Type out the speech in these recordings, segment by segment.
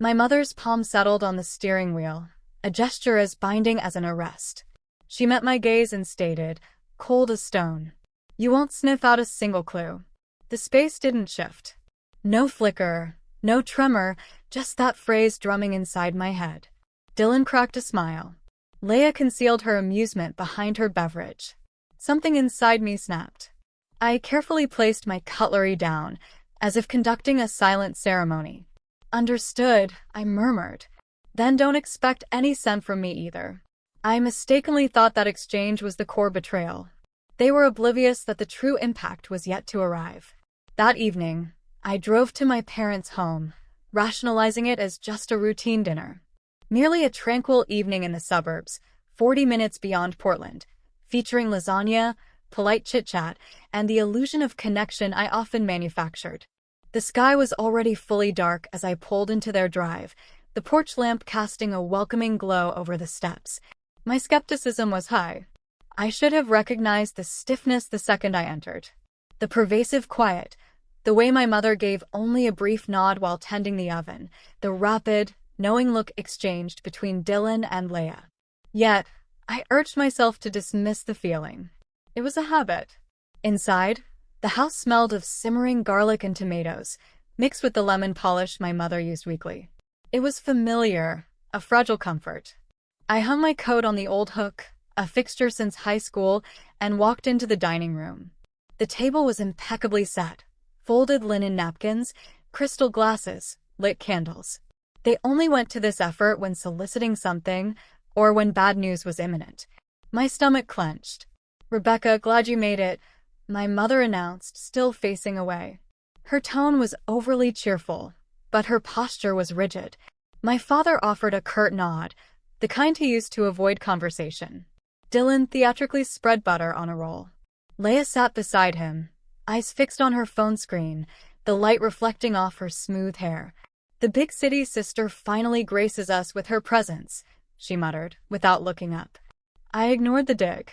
My mother's palm settled on the steering wheel, a gesture as binding as an arrest. She met my gaze and stated, cold as stone, "You won't sniff out a single clue." The space didn't shift. No flicker, no tremor, just that phrase drumming inside my head. Dylan cracked a smile. Leia concealed her amusement behind her beverage. Something inside me snapped. I carefully placed my cutlery down, as if conducting a silent ceremony. "Understood," I murmured. "Then don't expect any scent from me either." I mistakenly thought that exchange was the core betrayal. They were oblivious that the true impact was yet to arrive. That evening, I drove to my parents' home, rationalizing it as just a routine dinner. Merely a tranquil evening in the suburbs, 40 minutes beyond Portland, featuring lasagna, polite chit-chat, and the illusion of connection I often manufactured. The sky was already fully dark as I pulled into their drive, the porch lamp casting a welcoming glow over the steps. My skepticism was high. I should have recognized the stiffness the second I entered. The pervasive quiet, the way my mother gave only a brief nod while tending the oven, the rapid, knowing look exchanged between Dylan and Leia. Yet, I urged myself to dismiss the feeling. It was a habit. Inside, the house smelled of simmering garlic and tomatoes, mixed with the lemon polish my mother used weekly. It was familiar, a fragile comfort. I hung my coat on the old hook, a fixture since high school, and walked into the dining room. The table was impeccably set. Folded linen napkins, crystal glasses, lit candles. They only went to this effort when soliciting something, or when bad news was imminent. My stomach clenched. "Rebecca, glad you made it," my mother announced, still facing away. Her tone was overly cheerful, but her posture was rigid. My father offered a curt nod, the kind he used to avoid conversation. Dylan theatrically spread butter on a roll. Leia sat beside him, eyes fixed on her phone screen, the light reflecting off her smooth hair. "The big city sister finally graces us with her presence," she muttered, without looking up. I ignored the dig.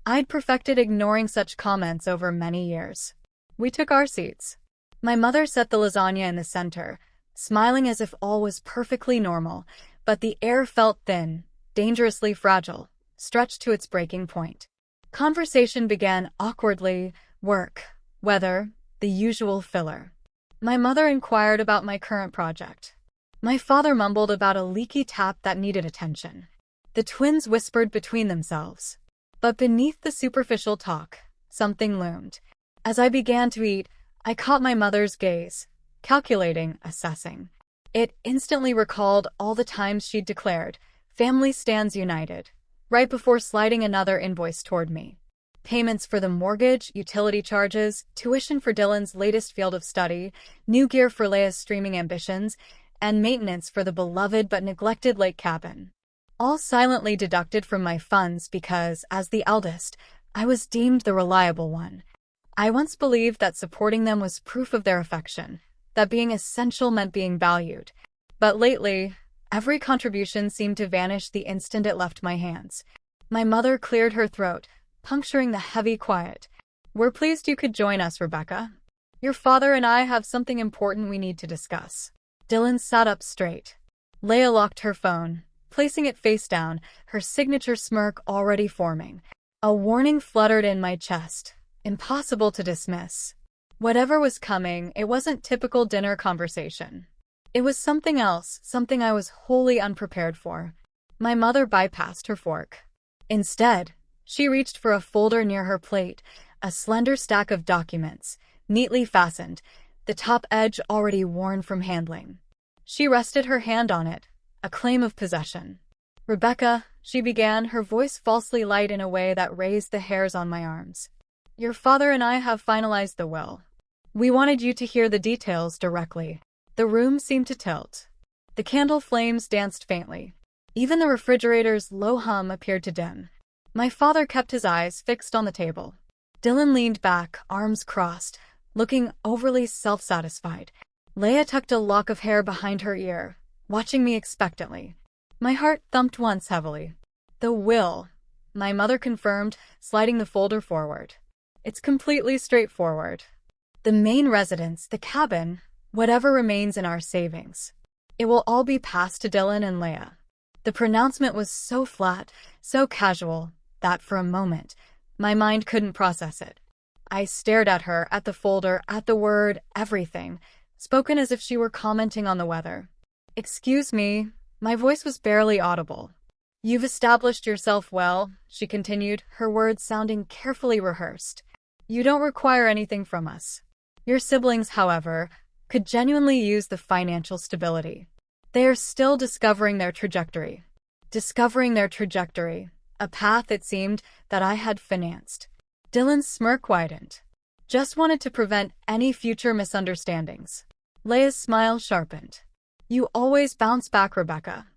I'd perfected ignoring such comments over many years. We took our seats. My mother set the lasagna in the center, smiling as if all was perfectly normal, but the air felt thin, dangerously fragile, stretched to its breaking point. Conversation began awkwardly, work, weather, the usual filler. My mother inquired about my current project. My father mumbled about a leaky tap that needed attention. The twins whispered between themselves. But beneath the superficial talk, something loomed. As I began to eat, I caught my mother's gaze, calculating, assessing. It instantly recalled all the times she'd declared, "Family stands united," right before sliding another invoice toward me. Payments for the mortgage, utility charges, tuition for Dylan's latest field of study, new gear for Leia's streaming ambitions, and maintenance for the beloved but neglected lake cabin. All silently deducted from my funds because, as the eldest, I was deemed the reliable one. I once believed that supporting them was proof of their affection, that being essential meant being valued. But lately, every contribution seemed to vanish the instant it left my hands. My mother cleared her throat, puncturing the heavy quiet. "We're pleased you could join us, Rebecca. Your father and I have something important we need to discuss." Dylan sat up straight. Leia locked her phone, placing it face down, her signature smirk already forming. A warning fluttered in my chest, impossible to dismiss. Whatever was coming, it wasn't typical dinner conversation. It was something else, something I was wholly unprepared for. My mother bypassed her fork. Instead, she reached for a folder near her plate, a slender stack of documents, neatly fastened, the top edge already worn from handling. She rested her hand on it, a claim of possession. "Rebecca," she began, her voice falsely light in a way that raised the hairs on my arms. "Your father and I have finalized the will. We wanted you to hear the details directly." The room seemed to tilt. The candle flames danced faintly. Even the refrigerator's low hum appeared to dim. My father kept his eyes fixed on the table. Dylan leaned back, arms crossed, looking overly self-satisfied. Leia tucked a lock of hair behind her ear, watching me expectantly. My heart thumped once heavily. "The will," my mother confirmed, sliding the folder forward. "It's completely straightforward. The main residence, the cabin, whatever remains in our savings. It will all be passed to Dylan and Leia. The pronouncement was so flat, so casual, that for a moment, my mind couldn't process it. I stared at her, at the folder, at the word, everything, spoken as if she were commenting on the weather. "Excuse me," my voice was barely audible. "You've established yourself well," she continued, her words sounding carefully rehearsed. "You don't require anything from us. Your siblings, however, could genuinely use the financial stability. They are still discovering their trajectory. A path, it seemed, that I had financed." Dylan's smirk widened. "Just wanted to prevent any future misunderstandings." Leia's smile sharpened. "You always bounce back, Rebecca.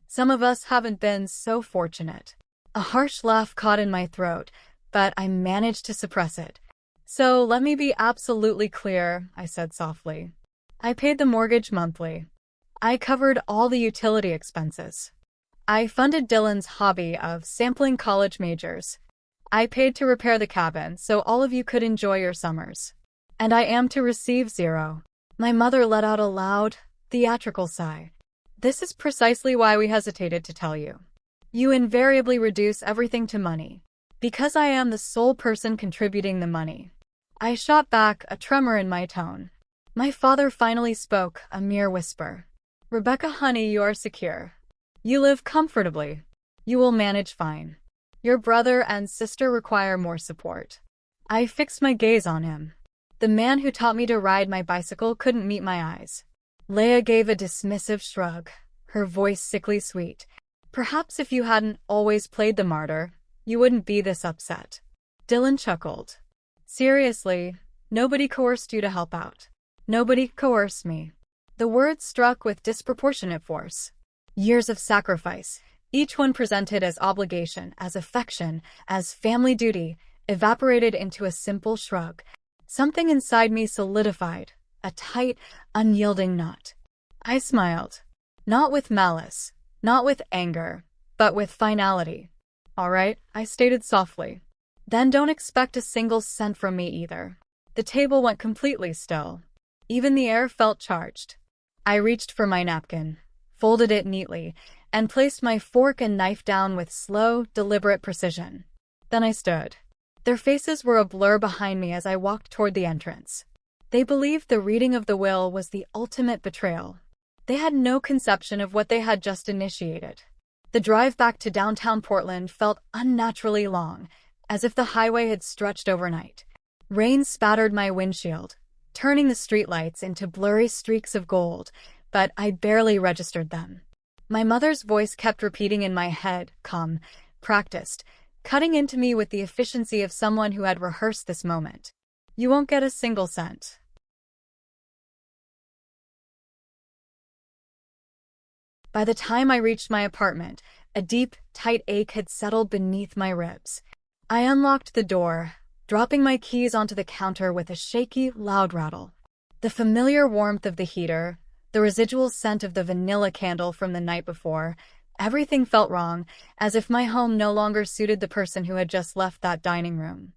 Some of us haven't been so fortunate." A harsh laugh caught in my throat, but I managed to suppress it. "So let me be absolutely clear," I said softly. "I paid the mortgage monthly. I covered all the utility expenses. I funded Dylan's hobby of sampling college majors. I paid to repair the cabin so all of you could enjoy your summers. And I am to receive zero." My mother let out a loud, theatrical sigh. "This is precisely why we hesitated to tell you. You invariably reduce everything to money. Because I am the sole person contributing the money." I shot back, a tremor in my tone. My father finally spoke, a mere whisper. "Rebecca, honey, you are secure. You live comfortably. You will manage fine. Your brother and sister require more support." I fixed my gaze on him. The man who taught me to ride my bicycle couldn't meet my eyes. Leia gave a dismissive shrug, her voice sickly sweet. "Perhaps if you hadn't always played the martyr, you wouldn't be this upset." Dylan chuckled. "Seriously, nobody coerced you to help out. Nobody coerced me." The words struck with disproportionate force. Years of sacrifice, each one presented as obligation, as affection, as family duty, evaporated into a simple shrug. Something inside me solidified, a tight, unyielding knot. I smiled. Not with malice, not with anger, but with finality. "All right," I stated softly. "Then don't expect a single cent from me either." The table went completely still. Even the air felt charged. I reached for my napkin, folded it neatly, and placed my fork and knife down with slow, deliberate precision. Then I stood. Their faces were a blur behind me as I walked toward the entrance. They believed the reading of the will was the ultimate betrayal. They had no conception of what they had just initiated. The drive back to downtown Portland felt unnaturally long, as if the highway had stretched overnight. Rain spattered my windshield, turning the streetlights into blurry streaks of gold, but I barely registered them. My mother's voice kept repeating in my head, calm, practiced, cutting into me with the efficiency of someone who had rehearsed this moment. "You won't get a single cent." By the time I reached my apartment, a deep, tight ache had settled beneath my ribs. I unlocked the door, dropping my keys onto the counter with a shaky, loud rattle. The familiar warmth of the heater, the residual scent of the vanilla candle from the night before, everything felt wrong, as if my home no longer suited the person who had just left that dining room.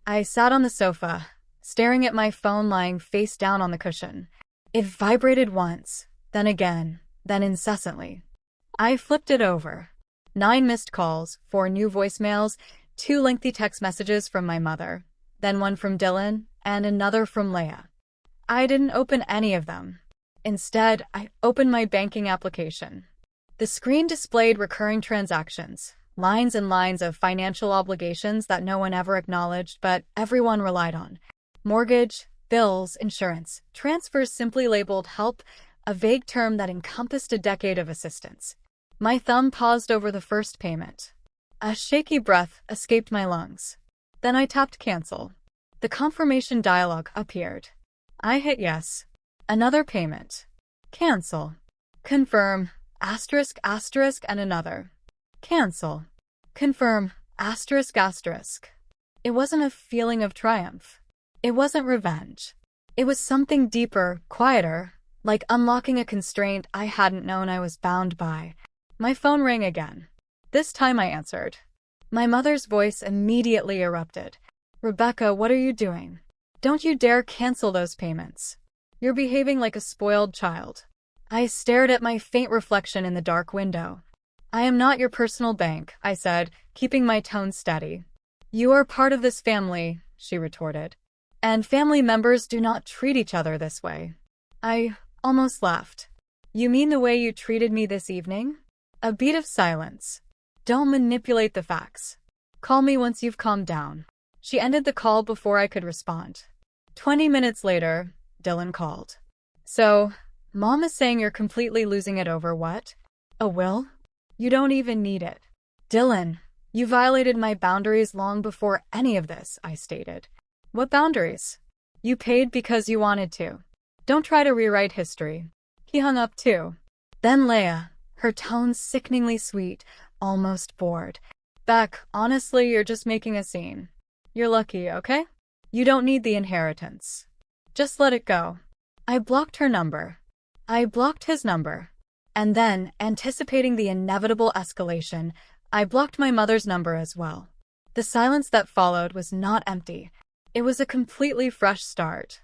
I sat on the sofa, staring at my phone lying face down on the cushion. It vibrated once, then again, then incessantly. I flipped it over. 9 missed calls, 4 new voicemails, 2 lengthy text messages from my mother, then one from Dylan, and another from Leia. I didn't open any of them. Instead, I opened my banking application. The screen displayed recurring transactions, lines and lines of financial obligations that no one ever acknowledged but everyone relied on. Mortgage, bills, insurance, transfers simply labeled help, a vague term that encompassed a decade of assistance. My thumb paused over the first payment. A shaky breath escaped my lungs. Then I tapped cancel. The confirmation dialog appeared. I hit yes. Another payment. Cancel. Confirm, asterisk, asterisk, and another. Cancel. Confirm, asterisk, asterisk. It wasn't a feeling of triumph. It wasn't revenge. It was something deeper, quieter, like unlocking a constraint I hadn't known I was bound by. My phone rang again. This time I answered. My mother's voice immediately erupted. "Rebecca, what are you doing? Don't you dare cancel those payments. You're behaving like a spoiled child." I stared at my faint reflection in the dark window. I am not your personal bank, I said, keeping my tone steady. You are part of this family, she retorted. And family members do not treat each other this way. I almost laughed. You mean the way you treated me this evening? A beat of silence. Don't manipulate the facts. Call me once you've calmed down. She ended the call before I could respond. 20 minutes later, Dylan called. So, Mom is saying you're completely losing it over what? A will? You don't even need it. Dylan, you violated my boundaries long before any of this, I stated. What boundaries? You paid because you wanted to. Don't try to rewrite history. He hung up too. Then Leia, her tone sickeningly sweet, almost bored. Beck, honestly, you're just making a scene. You're lucky, okay? You don't need the inheritance. Just let it go. I blocked her number. I blocked his number. And then, anticipating the inevitable escalation, I blocked my mother's number as well. The silence that followed was not empty. It was a completely fresh start.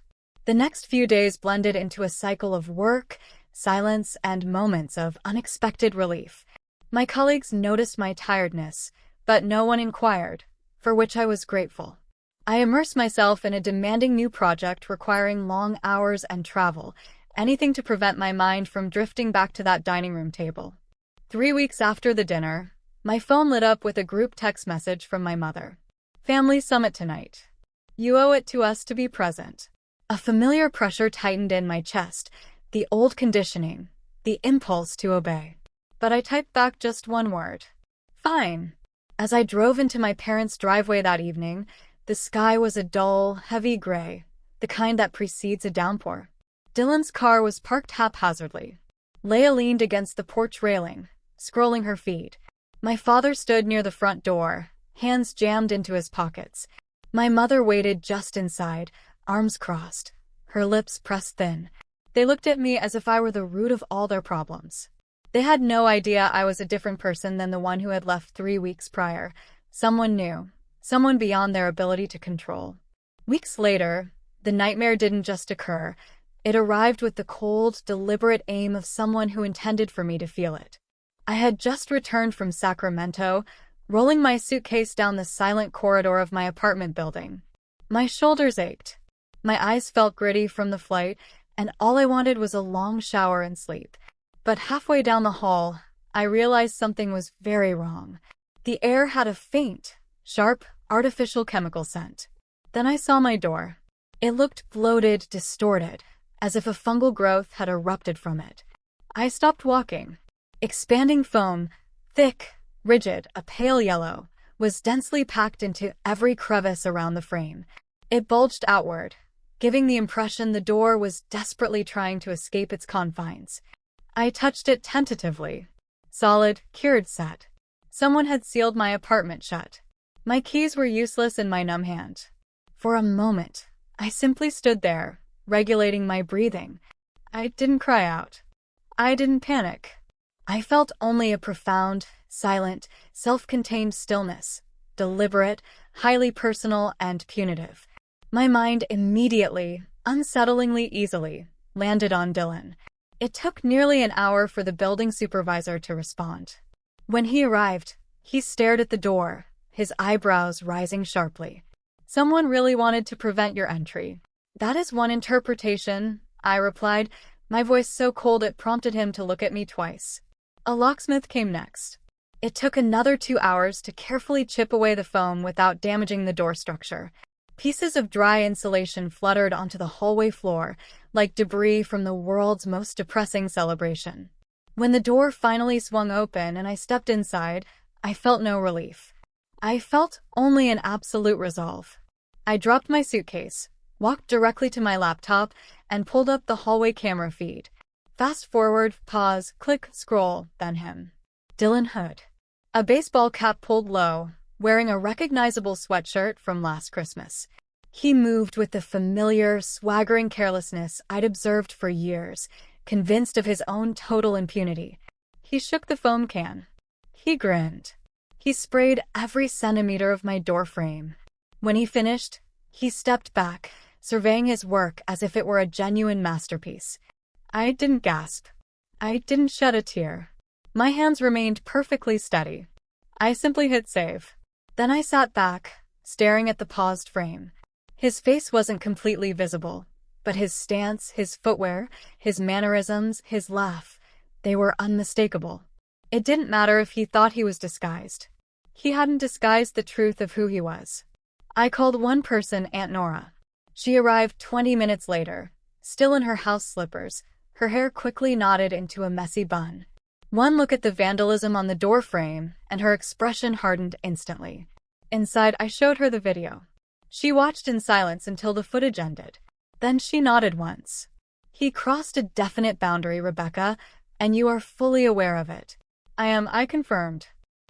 The next few days blended into a cycle of work, silence, and moments of unexpected relief. My colleagues noticed my tiredness, but no one inquired, for which I was grateful. I immersed myself in a demanding new project requiring long hours and travel, anything to prevent my mind from drifting back to that dining room table. 3 weeks after the dinner, my phone lit up with a group text message from my mother. Family summit tonight. You owe it to us to be present. A familiar pressure tightened in my chest, the old conditioning, the impulse to obey. But I typed back just one word. Fine. As I drove into my parents' driveway that evening, the sky was a dull, heavy gray, the kind that precedes a downpour. Dylan's car was parked haphazardly. Leia leaned against the porch railing, scrolling her feed. My father stood near the front door, hands jammed into his pockets. My mother waited just inside, arms crossed, her lips pressed thin. They looked at me as if I were the root of all their problems. They had no idea I was a different person than the one who had left 3 weeks prior. Someone new, someone beyond their ability to control. Weeks later, the nightmare didn't just occur. It arrived with the cold, deliberate aim of someone who intended for me to feel it. I had just returned from Sacramento, rolling my suitcase down the silent corridor of my apartment building. My shoulders ached. My eyes felt gritty from the flight, and all I wanted was a long shower and sleep. But halfway down the hall, I realized something was very wrong. The air had a faint, sharp, artificial chemical scent. Then I saw my door. It looked bloated, distorted, as if a fungal growth had erupted from it. I stopped walking. Expanding foam, thick, rigid, a pale yellow, was densely packed into every crevice around the frame. It bulged outward, giving the impression the door was desperately trying to escape its confines. I touched it tentatively. Solid, cured set. Someone had sealed my apartment shut. My keys were useless in my numb hand. For a moment, I simply stood there, regulating my breathing. I didn't cry out. I didn't panic. I felt only a profound, silent, self-contained stillness, deliberate, highly personal, and punitive. My mind immediately, unsettlingly easily, landed on Dylan. It took nearly an hour for the building supervisor to respond. When he arrived, he stared at the door, his eyebrows rising sharply. Someone really wanted to prevent your entry. That is one interpretation, I replied, my voice so cold it prompted him to look at me twice. A locksmith came next. It took another 2 hours to carefully chip away the foam without damaging the door structure. Pieces of dry insulation fluttered onto the hallway floor, like debris from the world's most depressing celebration. When the door finally swung open and I stepped inside, I felt no relief. I felt only an absolute resolve. I dropped my suitcase, walked directly to my laptop, and pulled up the hallway camera feed. Fast forward, pause, click, scroll, then him. Dylan Hood. A baseball cap pulled low, wearing a recognizable sweatshirt from last Christmas. He moved with the familiar, swaggering carelessness I'd observed for years, convinced of his own total impunity. He shook the foam can. He grinned. He sprayed every centimeter of my door frame. When he finished, he stepped back, surveying his work as if it were a genuine masterpiece. I didn't gasp. I didn't shed a tear. My hands remained perfectly steady. I simply hit save. Then I sat back, staring at the paused frame. His face wasn't completely visible, but his stance, his footwear, his mannerisms, his laugh, they were unmistakable. It didn't matter if he thought he was disguised. He hadn't disguised the truth of who he was. I called one person Aunt Nora. She arrived 20 minutes later, still in her house slippers, her hair quickly knotted into a messy bun. One look at the vandalism on the door frame, and her expression hardened instantly. Inside, I showed her the video. She watched in silence until the footage ended. Then she nodded once. He crossed a definite boundary, Rebecca, and you are fully aware of it. I confirmed.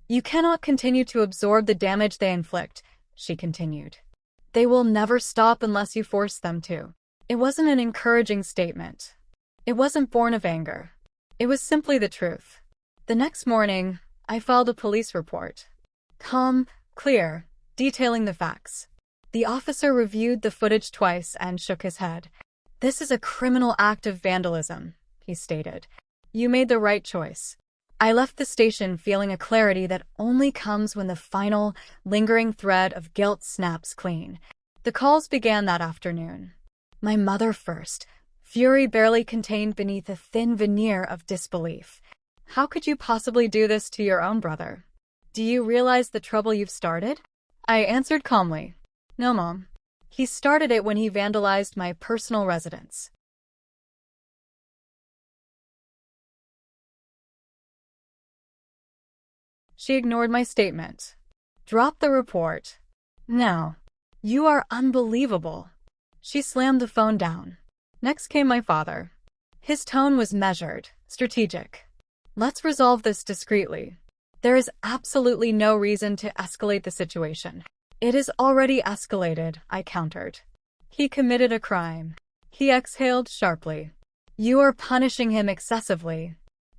You cannot continue to absorb the damage they inflict, she continued. They will never stop unless you force them to. It wasn't an encouraging statement. It wasn't born of anger. It was simply the truth. The next morning, I filed a police report. Calm, clear, detailing the facts. The officer reviewed the footage twice and shook his head. This is a criminal act of vandalism, he stated. You made the right choice. I left the station feeling a clarity that only comes when the final, lingering thread of guilt snaps clean. The calls began that afternoon. My mother first. Fury barely contained beneath a thin veneer of disbelief. How could you possibly do this to your own brother? Do you realize the trouble you've started? I answered calmly. No, Mom. He started it when he vandalized my personal residence. She ignored my statement. Drop the report. No. You are unbelievable. She slammed the phone down. Next came my father. His tone was measured, strategic. Let's resolve this discreetly. There is absolutely no reason to escalate the situation. It is already escalated, I countered. He committed a crime. He exhaled sharply. You are punishing him excessively.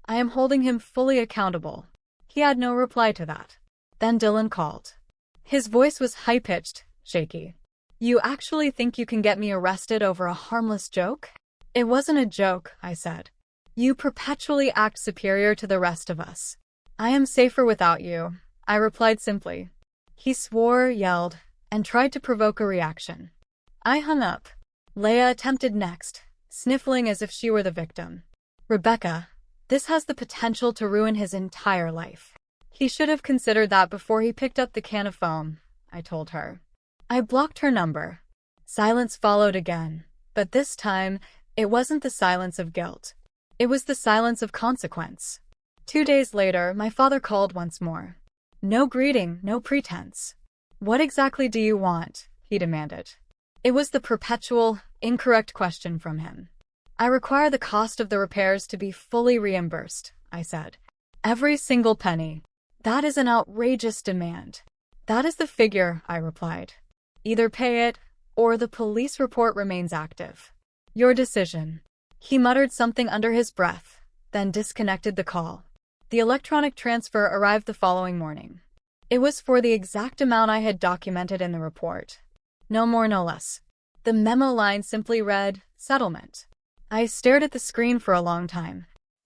I am holding him fully accountable. He had no reply to that. Then Dylan called. His voice was high-pitched, shaky. You actually think you can get me arrested over a harmless joke? It wasn't a joke, I said. You perpetually act superior to the rest of us. I am safer without you, I replied simply. He swore, yelled, and tried to provoke a reaction. I hung up. Leia attempted next, sniffling as if she were the victim. Rebecca, this has the potential to ruin his entire life. He should have considered that before he picked up the can of foam, I told her. I blocked her number. Silence followed again, but this time, it wasn't the silence of guilt. It was the silence of consequence. 2 days later, my father called once more. No greeting, no pretense. What exactly do you want? He demanded. It was the perpetual, incorrect question from him. I require the cost of the repairs to be fully reimbursed, I said. Every single penny. That is an outrageous demand. That is the figure, I replied. Either pay it, or the police report remains active. Your decision. He muttered something under his breath, then disconnected the call. The electronic transfer arrived the following morning. It was for the exact amount I had documented in the report. No more, no less. The memo line simply read, settlement. I stared at the screen for a long time.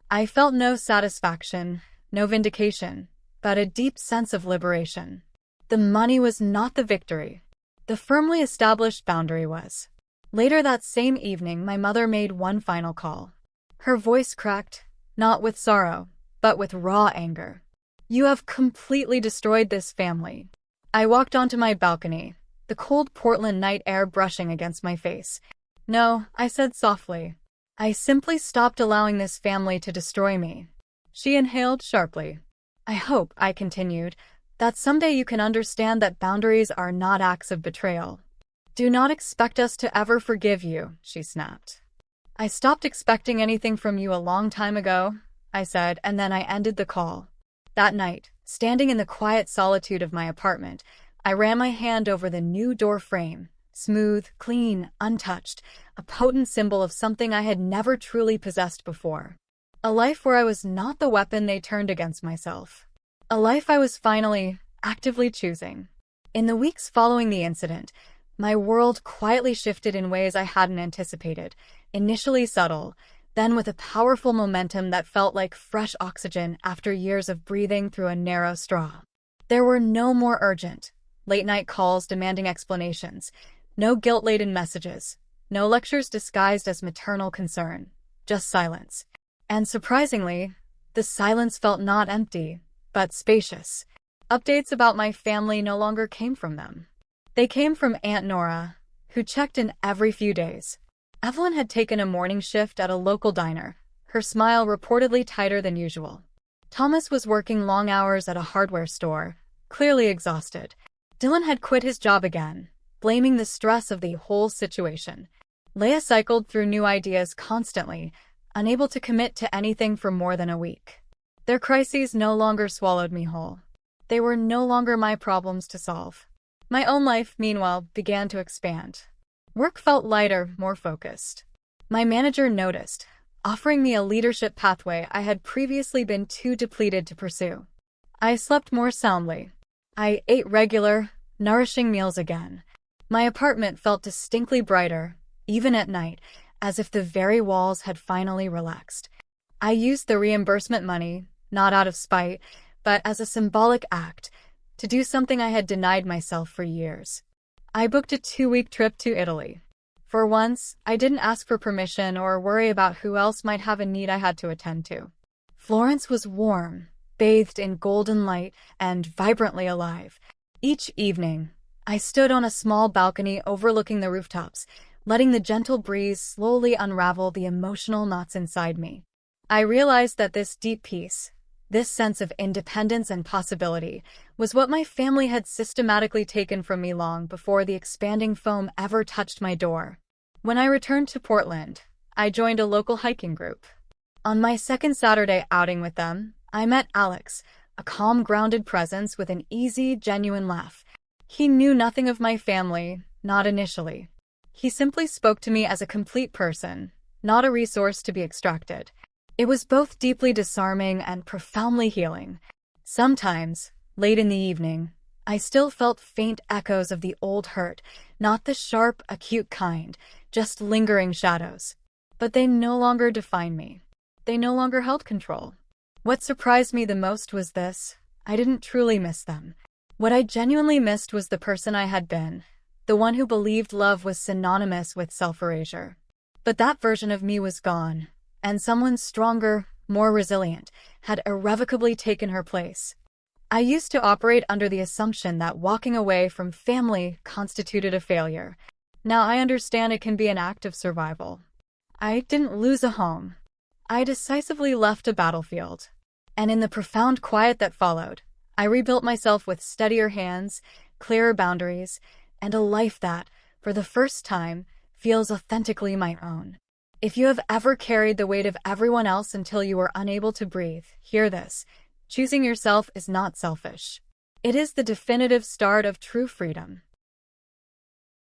I felt no satisfaction, no vindication, but a deep sense of liberation. The money was not the victory. The firmly established boundary was. Later that same evening, my mother made one final call. Her voice cracked, not with sorrow, but with raw anger. You have completely destroyed this family. I walked onto my balcony, the cold Portland night air brushing against my face. No, I said softly. I simply stopped allowing this family to destroy me. She inhaled sharply. I hope, I continued, that someday you can understand that boundaries are not acts of betrayal. Do not expect us to ever forgive you, she snapped. I stopped expecting anything from you a long time ago, I said, and then I ended the call. That night, standing in the quiet solitude of my apartment, I ran my hand over the new door frame, smooth, clean, untouched, a potent symbol of something I had never truly possessed before. A life where I was not the weapon they turned against myself. A life I was finally, actively choosing. In the weeks following the incident, my world quietly shifted in ways I hadn't anticipated, initially subtle, then with a powerful momentum that felt like fresh oxygen after years of breathing through a narrow straw. There were no more urgent, late-night calls demanding explanations, no guilt-laden messages, no lectures disguised as maternal concern, just silence. And surprisingly, the silence felt not empty, but spacious. Updates about my family no longer came from them. They came from Aunt Nora, who checked in every few days. Evelyn had taken a morning shift at a local diner, her smile reportedly tighter than usual. Thomas was working long hours at a hardware store, clearly exhausted. Dylan had quit his job again, blaming the stress of the whole situation. Leia cycled through new ideas constantly, unable to commit to anything for more than a week. Their crises no longer swallowed me whole. They were no longer my problems to solve. My own life, meanwhile, began to expand. Work felt lighter, more focused. My manager noticed, offering me a leadership pathway I had previously been too depleted to pursue. I slept more soundly. I ate regular, nourishing meals again. My apartment felt distinctly brighter, even at night, as if the very walls had finally relaxed. I used the reimbursement money, not out of spite, but as a symbolic act, to do something I had denied myself for years. I booked a 2-week trip to Italy. For once, I didn't ask for permission or worry about who else might have a need I had to attend to. Florence was warm, bathed in golden light, and vibrantly alive. Each evening, I stood on a small balcony overlooking the rooftops, letting the gentle breeze slowly unravel the emotional knots inside me. I realized that this deep peace, this sense of independence and possibility, was what my family had systematically taken from me long before the expanding foam ever touched my door. When I returned to Portland, I joined a local hiking group. On my second Saturday outing with them, I met Alex, a calm, grounded presence with an easy, genuine laugh. He knew nothing of my family, not initially. He simply spoke to me as a complete person, not a resource to be extracted. It was both deeply disarming and profoundly healing. Sometimes, late in the evening, I still felt faint echoes of the old hurt, not the sharp, acute kind, just lingering shadows. But they no longer defined me. They no longer held control. What surprised me the most was this: I didn't truly miss them. What I genuinely missed was the person I had been, the one who believed love was synonymous with self-erasure. But that version of me was gone, and someone stronger, more resilient, had irrevocably taken her place. I used to operate under the assumption that walking away from family constituted a failure. Now I understand it can be an act of survival. I didn't lose a home. I decisively left a battlefield. And in the profound quiet that followed, I rebuilt myself with steadier hands, clearer boundaries, and a life that, for the first time, feels authentically my own. If you have ever carried the weight of everyone else until you were unable to breathe, hear this: choosing yourself is not selfish. It is the definitive start of true freedom.